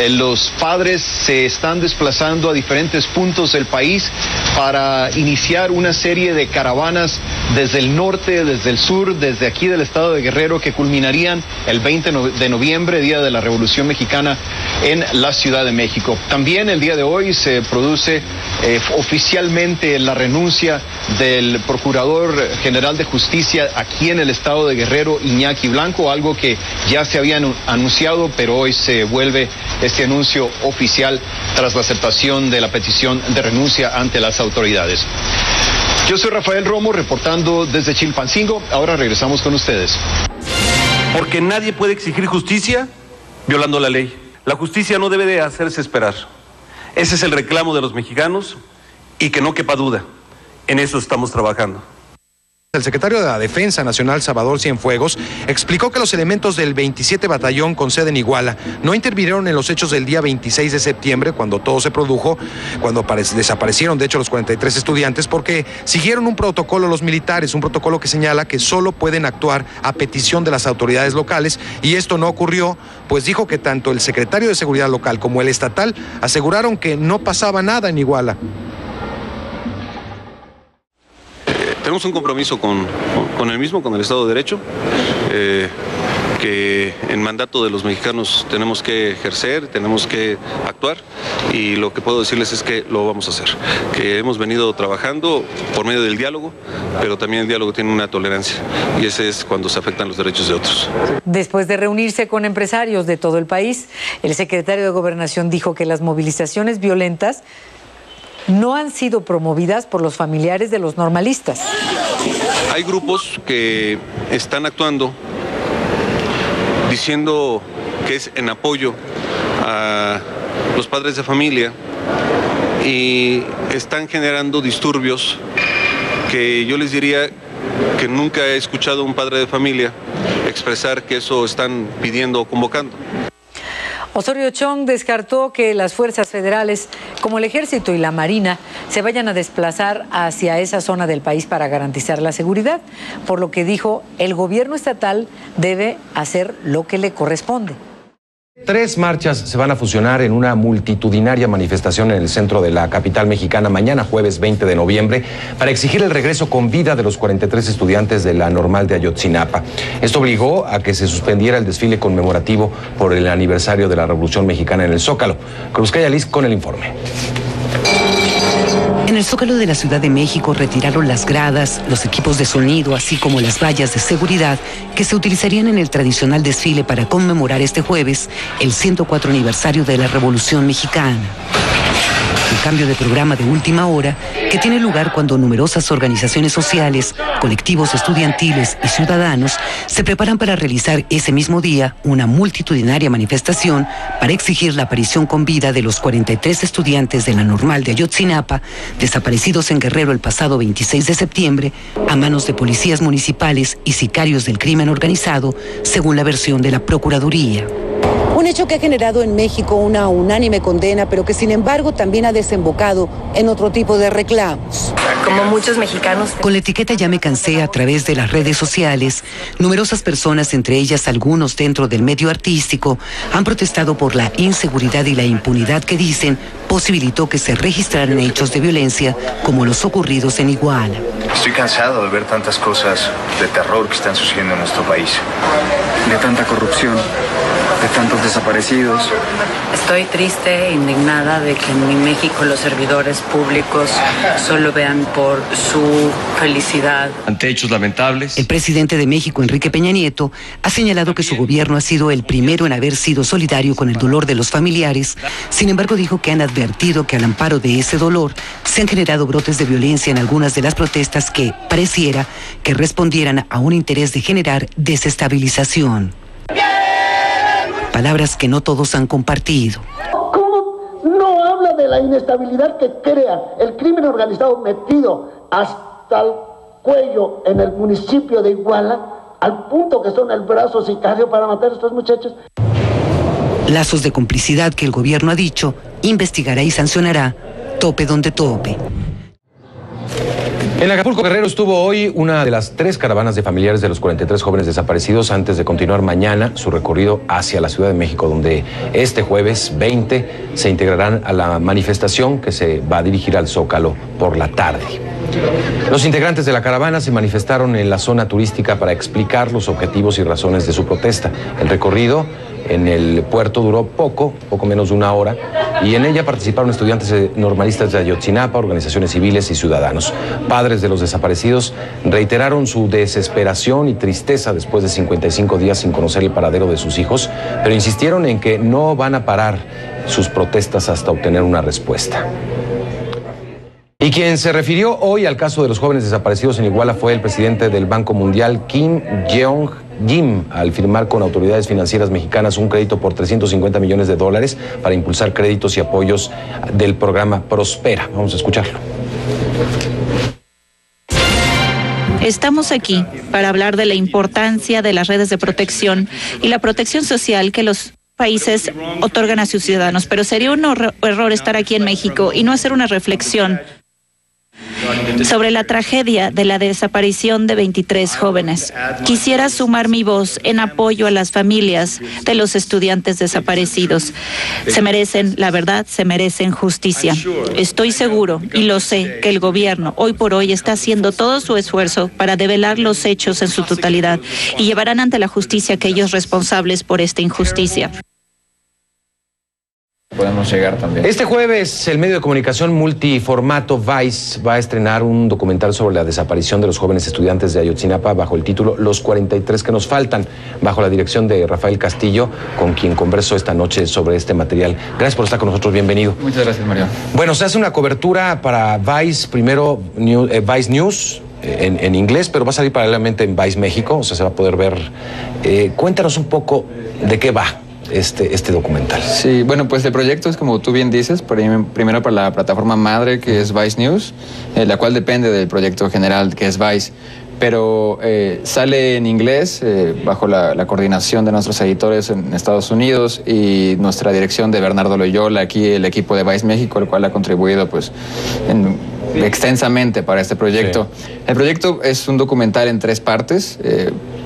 K: los padres se están desplazando a diferentes puntos del país para iniciar una serie de caravanas desde el norte, desde el sur, desde aquí del estado de Guerrero, que culminarían el 20 de noviembre, Día de la Revolución Mexicana, en la Ciudad de México. También el día de hoy se produce oficialmente la renuncia del Procurador General de Justicia aquí en el estado de Guerrero, Iñaki Blanco, algo que ya se había anunciado, pero hoy se vuelve este anuncio oficial tras la aceptación de la petición de renuncia ante las autoridades. Yo soy Rafael Romo, reportando desde Chilpancingo. Ahora regresamos con ustedes.
O: Porque nadie puede exigir justicia violando la ley. La justicia no debe de hacerse esperar. Ese es el reclamo de los mexicanos y que no quepa duda. En eso estamos trabajando.
M: El secretario de la Defensa Nacional, Salvador Cienfuegos, explicó que los elementos del 27 Batallón con sede en Iguala no intervinieron en los hechos del día 26 de septiembre, cuando todo se produjo, cuando desaparecieron de hecho los 43 estudiantes, porque siguieron un protocolo los militares, un protocolo que señala que solo pueden actuar a petición de las autoridades locales, y esto no ocurrió, pues dijo que tanto el secretario de Seguridad local como el estatal aseguraron que no pasaba nada en Iguala.
O: Tenemos un compromiso con el Estado de Derecho, que en mandato de los mexicanos tenemos que ejercer, tenemos que actuar, y lo que puedo decirles es que lo vamos a hacer, que hemos venido trabajando por medio del diálogo, pero también el diálogo tiene una tolerancia, y ese es cuando se afectan los derechos de otros.
P: Después de reunirse con empresarios de todo el país, el secretario de Gobernación dijo que las movilizaciones violentas no han sido promovidas por los familiares de los normalistas.
O: Hay grupos que están actuando diciendo que es en apoyo a los padres de familia y están generando disturbios que yo les diría que nunca he escuchado a un padre de familia expresar que eso están pidiendo o convocando.
P: Osorio Chong descartó que las fuerzas federales, como el Ejército y la Marina, se vayan a desplazar hacia esa zona del país para garantizar la seguridad, por lo que dijo, el gobierno estatal debe hacer lo que le corresponde.
M: 3 marchas se van a fusionar en una multitudinaria manifestación en el centro de la capital mexicana mañana, jueves 20 de noviembre, para exigir el regreso con vida de los 43 estudiantes de la Normal de Ayotzinapa. Esto obligó a que se suspendiera el desfile conmemorativo por el aniversario de la Revolución Mexicana en el Zócalo. Cruzcaya Liz con el informe.
H: En el Zócalo de la Ciudad de México retiraron las gradas, los equipos de sonido, así como las vallas de seguridad que se utilizarían en el tradicional desfile para conmemorar este jueves el 104 aniversario de la Revolución Mexicana. Un cambio de programa de última hora que tiene lugar cuando numerosas organizaciones sociales, colectivos estudiantiles y ciudadanos se preparan para realizar ese mismo día una multitudinaria manifestación para exigir la aparición con vida de los 43 estudiantes de la Normal de Ayotzinapa, desaparecidos en Guerrero el pasado 26 de septiembre a manos de policías municipales y sicarios del crimen organizado, según la versión de la Procuraduría.
Q: Un hecho que ha generado en México una unánime condena, pero que sin embargo también ha desembocado en otro tipo de reclamos.
H: Como muchos mexicanos. Con la etiqueta Ya me cansé a través de las redes sociales, numerosas personas, entre ellas algunos dentro del medio artístico, han protestado por la inseguridad y la impunidad que dicen posibilitó que se registraran hechos de violencia como los ocurridos en Iguala.
R: Estoy cansado de ver tantas cosas de terror que están sucediendo en nuestro país. De tanta corrupción, de tantos desaparecidos.
S: Estoy triste e indignada de que en México los servidores públicos solo vean por su felicidad.
H: Ante hechos lamentables. El presidente de México, Enrique Peña Nieto, ha señalado que su gobierno ha sido el primero en haber sido solidario con el dolor de los familiares. Sin embargo, dijo que han advertido que al amparo de ese dolor se han generado brotes de violencia en algunas de las protestas que pareciera que respondieran a un interés de generar desestabilización. Palabras que no todos han compartido.
T: ¿Cómo no habla de la inestabilidad que crea el crimen organizado metido hasta el cuello en el municipio de Iguala, al punto que son el brazo sicario para matar a estos muchachos?
H: Lazos de complicidad que el gobierno ha dicho investigará y sancionará, tope donde tope.
M: En Acapulco, Guerrero, estuvo hoy una de las 3 caravanas de familiares de los 43 jóvenes desaparecidos antes de continuar mañana su recorrido hacia la Ciudad de México, donde este jueves 20 se integrarán a la manifestación que se va a dirigir al Zócalo por la tarde. Los integrantes de la caravana se manifestaron en la zona turística para explicar los objetivos y razones de su protesta. El recorrido en el puerto duró poco menos de 1 hora, y en ella participaron estudiantes normalistas de Ayotzinapa, organizaciones civiles y ciudadanos. Padres de los desaparecidos reiteraron su desesperación y tristeza después de 55 días sin conocer el paradero de sus hijos, pero insistieron en que no van a parar sus protestas hasta obtener una respuesta. Y quien se refirió hoy al caso de los jóvenes desaparecidos en Iguala fue el presidente del Banco Mundial, Kim Jong-Kim, al firmar con autoridades financieras mexicanas un crédito por $350 millones para impulsar créditos y apoyos del programa Prospera. Vamos a escucharlo.
U: Estamos aquí para hablar de la importancia de las redes de protección y la protección social que los países otorgan a sus ciudadanos, pero sería un error estar aquí en México y no hacer una reflexión sobre la tragedia de la desaparición de 23 jóvenes. Quisiera sumar mi voz en apoyo a las familias de los estudiantes desaparecidos. Se merecen la verdad, se merecen justicia. Estoy seguro, y lo sé, que el gobierno hoy por hoy está haciendo todo su esfuerzo para develar los hechos en su totalidad y llevarán ante la justicia a aquellos responsables por esta injusticia.
M: Podemos llegar también. Este jueves, el medio de comunicación multiformato Vice va a estrenar un documental sobre la desaparición de los jóvenes estudiantes de Ayotzinapa bajo el título Los 43 que nos faltan, bajo la dirección de Rafael Castillo, con quien conversó esta noche sobre este material. Gracias por estar con nosotros, bienvenido.
V: Muchas gracias, Mario.
M: Bueno, se hace una cobertura para Vice, primero Vice News, en inglés, pero va a salir paralelamente en Vice México, o sea, se va a poder ver. Cuéntanos un poco de qué va este documental.
V: Sí, bueno, pues el proyecto es, como tú bien dices, primero para la plataforma madre, que es Vice News, la cual depende del proyecto general, que es Vice, pero sale en inglés bajo la coordinación de nuestros editores en Estados Unidos y nuestra dirección de Bernardo Loyola, aquí el equipo de Vice México, el cual ha contribuido pues extensamente para este proyecto. Sí. El proyecto es un documental en 3 partes,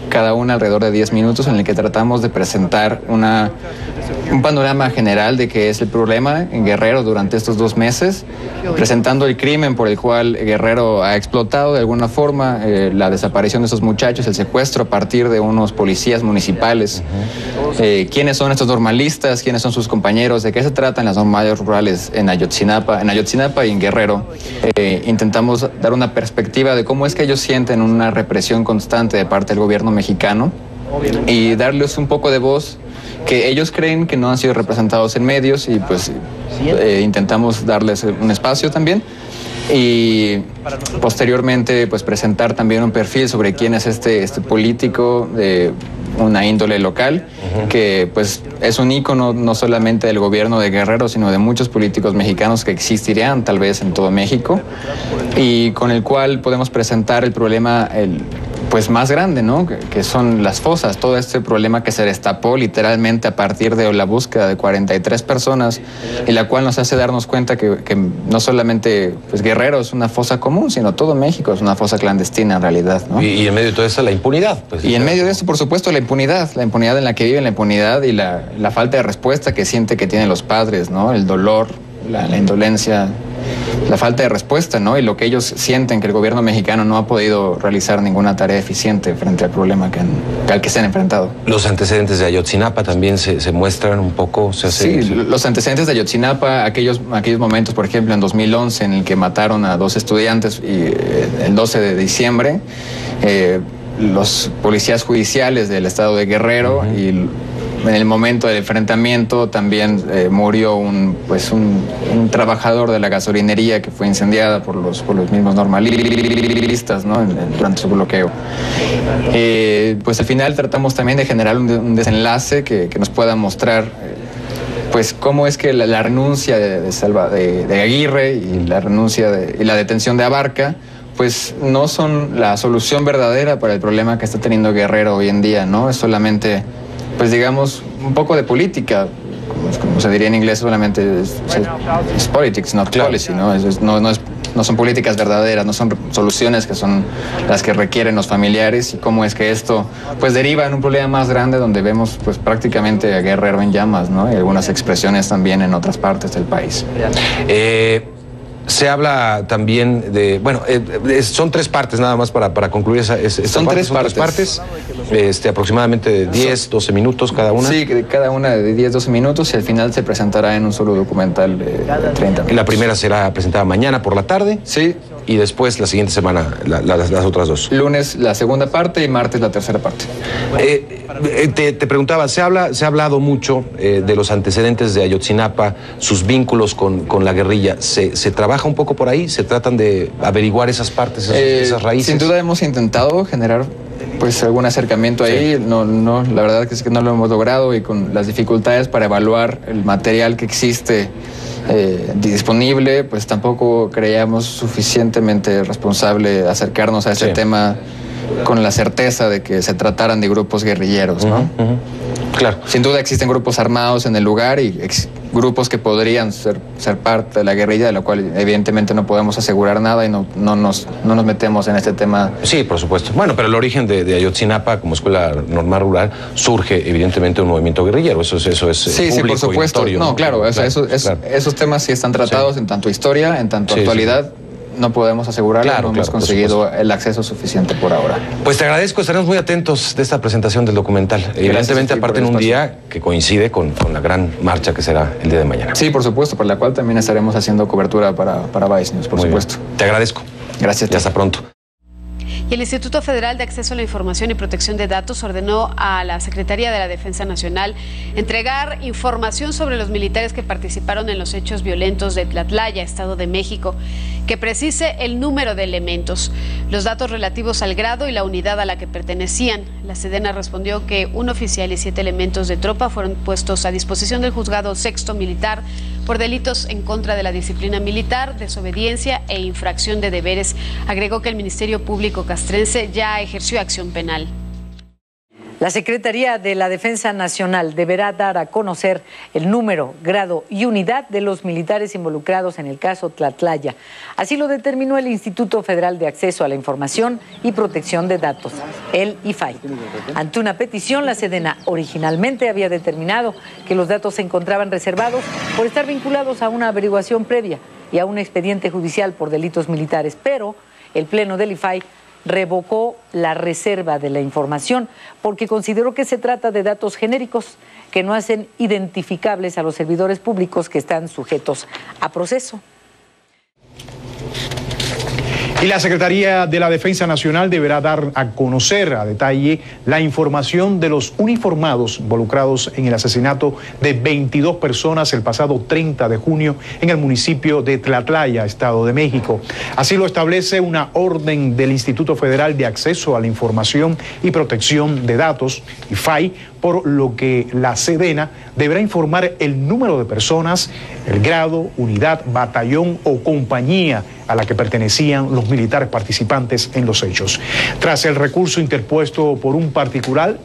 V: cada una alrededor de 10 minutos, en el que tratamos de presentar un panorama general de qué es el problema en Guerrero durante estos 2 meses, presentando el crimen por el cual Guerrero ha explotado de alguna forma, la desaparición de esos muchachos, el secuestro a partir de unos policías municipales, quiénes son estos normalistas, quiénes son sus compañeros, de qué se tratan las normales rurales en Ayotzinapa y en Guerrero. Intentamos dar una perspectiva de cómo es que ellos sienten una represión constante de parte del gobierno mexicano y darles un poco de voz, que ellos creen que no han sido representados en medios, y pues intentamos darles un espacio también. Y posteriormente pues presentar también un perfil sobre quién es este político de una índole local, que pues es un ícono no solamente del gobierno de Guerrero, sino de muchos políticos mexicanos que existirían tal vez en todo México, y con el cual podemos presentar el problema pues más grande, ¿no? Que son las fosas, todo este problema que se destapó literalmente a partir de la búsqueda de 43 personas, y la cual nos hace darnos cuenta que no solamente pues Guerrero es una fosa común, sino todo México es una fosa clandestina en realidad, ¿no?
M: Y en medio de todo eso la impunidad. Pues,
V: y en medio de eso, por supuesto, la impunidad en la que viven, la impunidad y la falta de respuesta que siente que tienen los padres, ¿no? El dolor, la indolencia, la falta de respuesta, ¿no? Y lo que ellos sienten, que el gobierno mexicano no ha podido realizar ninguna tarea eficiente frente al problema al que se han enfrentado.
M: Los antecedentes de Ayotzinapa también se muestran un poco.
V: Sí, los antecedentes de Ayotzinapa, aquellos momentos, por ejemplo, en 2011, en el que mataron a 2 estudiantes, y el 12 de diciembre, los policías judiciales del estado de Guerrero, y en el momento del enfrentamiento también murió un trabajador de la gasolinería que fue incendiada por los mismos normalistas, ¿no? Durante su bloqueo. Pues al final tratamos también de generar un desenlace que nos pueda mostrar pues cómo es que la renuncia de Aguirre y la renuncia y la detención de Abarca pues no son la solución verdadera para el problema que está teniendo Guerrero hoy en día, ¿no? Es solamente, pues digamos, un poco de política, como se diría en inglés, solamente es politics, not policy, ¿no? no son políticas verdaderas, no son soluciones que son las que requieren los familiares, y cómo es que esto pues deriva en un problema más grande donde vemos pues prácticamente a Guerrero en llamas, ¿no? Y algunas expresiones también en otras partes del país.
M: Se habla también de, bueno, son 3 partes nada más para concluir esta
V: son
M: parte.
V: 3 partes.
M: Aproximadamente 10, 12 minutos cada una.
V: Sí, cada una de 10, 12 minutos, y al final se presentará en un solo documental de 30 minutos.
M: La primera será presentada mañana por la tarde.
V: Sí.
M: Y después la siguiente semana las otras 2.
V: Lunes la segunda parte y martes la tercera parte.
M: Te preguntaba, se ha hablado mucho de los antecedentes de Ayotzinapa, sus vínculos con la guerrilla. ¿Se trabaja un poco por ahí? ¿Se tratan de averiguar esas partes, esas raíces?
V: Sin duda hemos intentado generar pues algún acercamiento ahí. No, la verdad es que no lo hemos logrado, y con las dificultades para evaluar el material que existe disponible, pues tampoco creíamos suficientemente responsable acercarnos a ese tema con la certeza de que se trataran de grupos guerrilleros, ¿no?
M: Claro.
V: Sin duda existen grupos armados en el lugar y grupos que podrían ser parte de la guerrilla, de lo cual evidentemente no podemos asegurar nada, y no nos metemos en este tema.
M: Sí, por supuesto. Bueno, pero el origen de Ayotzinapa como escuela normal rural surge evidentemente un movimiento guerrillero. Eso es
V: sí,
M: público,
V: por supuesto.
M: notorio,
V: no, claro, o sea,
M: claro.
V: Esos temas sí están tratados en tanto historia, en tanto actualidad. No podemos asegurarlo, no hemos conseguido el acceso suficiente por ahora.
M: Pues te agradezco, estaremos muy atentos de esta presentación del documental. Evidentemente, aparte en un día que coincide con la gran marcha que será el día de mañana.
V: Sí, por supuesto, por la cual también estaremos haciendo cobertura para Vice News, por supuesto.
M: Te agradezco.
V: Gracias.
M: Y hasta pronto.
A: Y el Instituto Federal de Acceso a la Información y Protección de Datos ordenó a la Secretaría de la Defensa Nacional entregar información sobre los militares que participaron en los hechos violentos de Tlatlaya, Estado de México, que precise el número de elementos, los datos relativos al grado y la unidad a la que pertenecían. La Sedena respondió que un oficial y 7 elementos de tropa fueron puestos a disposición del Juzgado Sexto Militar por delitos en contra de la disciplina militar, desobediencia e infracción de deberes. Agregó que el Ministerio Público castrense ya ejerció acción penal.
P: La Secretaría de la Defensa Nacional deberá dar a conocer el número, grado y unidad de los militares involucrados en el caso Tlatlaya. Así lo determinó el Instituto Federal de Acceso a la Información y Protección de Datos, el IFAI. Ante una petición, la Sedena originalmente había determinado que los datos se encontraban reservados por estar vinculados a una averiguación previa y a un expediente judicial por delitos militares, pero el Pleno del IFAI revocó la reserva de la información porque consideró que se trata de datos genéricos que no hacen identificables a los servidores públicos que están sujetos a proceso.
C: Y la Secretaría de la Defensa Nacional deberá dar a conocer a detalle la información de los uniformados involucrados en el asesinato de 22 personas el pasado 30 de junio en el municipio de Tlatlaya, Estado de México. Así lo establece una orden del Instituto Federal de Acceso a la Información y Protección de Datos, IFAI, por lo que la Sedena deberá informar el número de personas, el grado, unidad, batallón o compañía a la que pertenecían los militares participantes en los hechos. Tras el recurso interpuesto por un particular,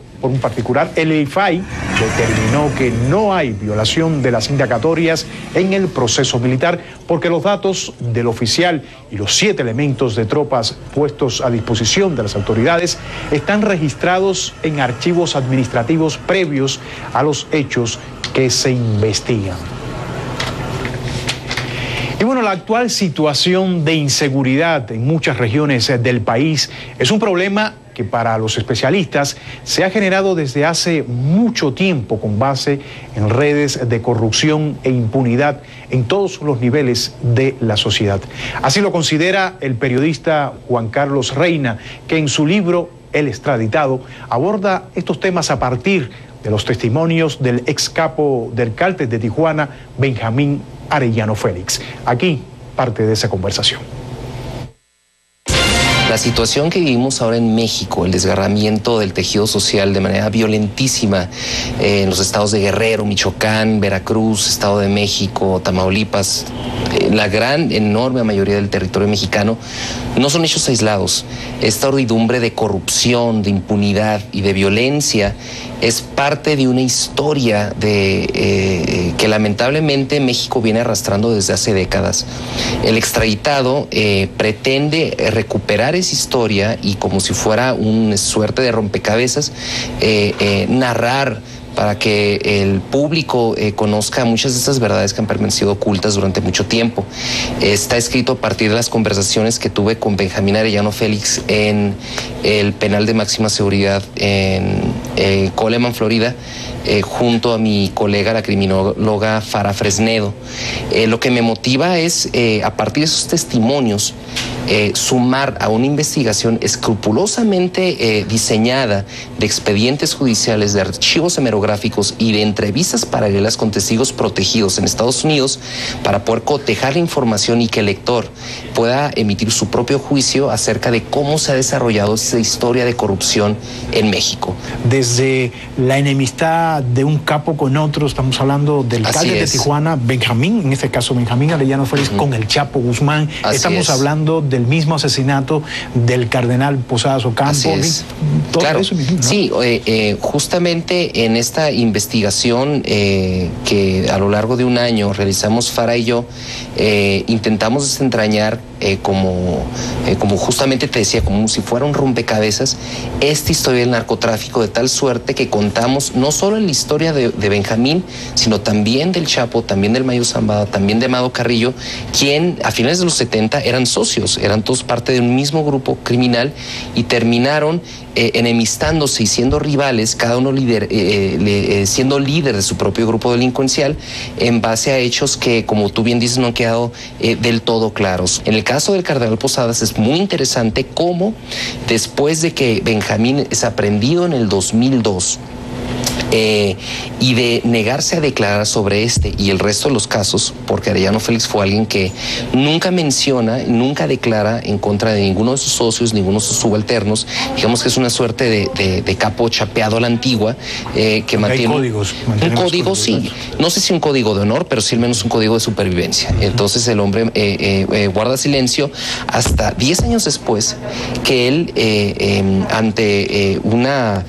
C: el IFAI determinó que no hay violación de las indagatorias en el proceso militar porque los datos del oficial y los 7 elementos de tropas puestos a disposición de las autoridades están registrados en archivos administrativos previos a los hechos que se investigan. Y bueno, la actual situación de inseguridad en muchas regiones del país es un problema que para los especialistas se ha generado desde hace mucho tiempo con base en redes de corrupción e impunidad en todos los niveles de la sociedad. Así lo considera el periodista Juan Carlos Reina, que en su libro El Extraditado aborda estos temas a partir de los testimonios del ex capo del cártel de Tijuana, Benjamín Arellano Félix. Aquí parte de esa conversación.
D: La situación que vivimos ahora en México, el desgarramiento del tejido social de manera violentísima en los estados de Guerrero, Michoacán, Veracruz, Estado de México, Tamaulipas, la gran, enorme mayoría del territorio mexicano, No son hechos aislados. Esta urdidumbre de corrupción, de impunidad y de violencia es parte de una historia que lamentablemente México viene arrastrando desde hace décadas. El extraditado pretende recuperar esa historia y, como si fuera una suerte de rompecabezas, narrar para que el público conozca muchas de estas verdades que han permanecido ocultas durante mucho tiempo. Está escrito a partir de las conversaciones que tuve con Benjamín Arellano Félix en el penal de máxima seguridad en Coleman, Florida, junto a mi colega, la criminóloga Farah Fresnedo. Lo que me motiva es, a partir de esos testimonios, sumar a una investigación escrupulosamente diseñada de expedientes judiciales, de archivos hemerográficos y de entrevistas paralelas con testigos protegidos en Estados Unidos para poder cotejar la información y que el lector pueda emitir su propio juicio acerca de cómo se ha desarrollado esta historia de corrupción en México.
C: Desde la enemistad de un capo con otro, estamos hablando del alcalde de Tijuana, Benjamín, en este caso Benjamín Arellano Félix, con el Chapo Guzmán. Estamos hablando del mismo asesinato del cardenal Posadas Ocampo. Todo eso mismo, ¿no? Sí,
D: justamente en esta investigación que a lo largo de un año realizamos Farah y yo, intentamos desentrañar como justamente te decía, como si fuera un rompecabezas, esta historia del narcotráfico, de tal suerte que contamos no solo en la historia de Benjamín, sino también del Chapo, también del Mayo Zambada, también de Amado Carrillo, quien a finales de los 70 eran socios, eran todos parte de un mismo grupo criminal y terminaron enemistándose y siendo rivales, cada uno siendo líder de su propio grupo delincuencial, en base a hechos que, como tú bien dices, no han quedado del todo claros. En el caso del cardenal Posadas es muy interesante cómo, después de que Benjamín es aprehendido en el 2002, y de negarse a declarar sobre este y el resto de los casos, porque Arellano Félix fue alguien que nunca menciona, nunca declara en contra de ninguno de sus socios, ninguno de sus subalternos. Digamos que es una suerte de capo chapeado a la antigua, que mantiene
C: códigos,
D: un código, sí, no sé si un código de honor, pero sí al menos un código de supervivencia. Entonces el hombre guarda silencio hasta 10 años después que él, ante una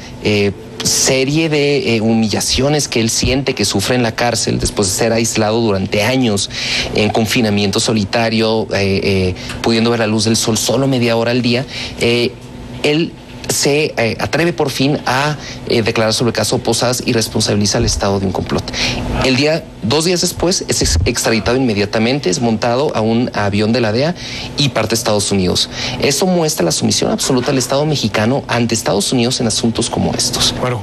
D: serie de humillaciones que él siente que sufre en la cárcel después de ser aislado durante años en confinamiento solitario, pudiendo ver la luz del sol solo media hora al día, él se atreve por fin a declarar sobre el caso Posadas y responsabiliza al Estado de un complot. 2 días después es extraditado inmediatamente, es montado a un avión de la DEA y parte a Estados Unidos. Eso muestra la sumisión absoluta del Estado mexicano ante Estados Unidos en asuntos como estos.
C: Bueno,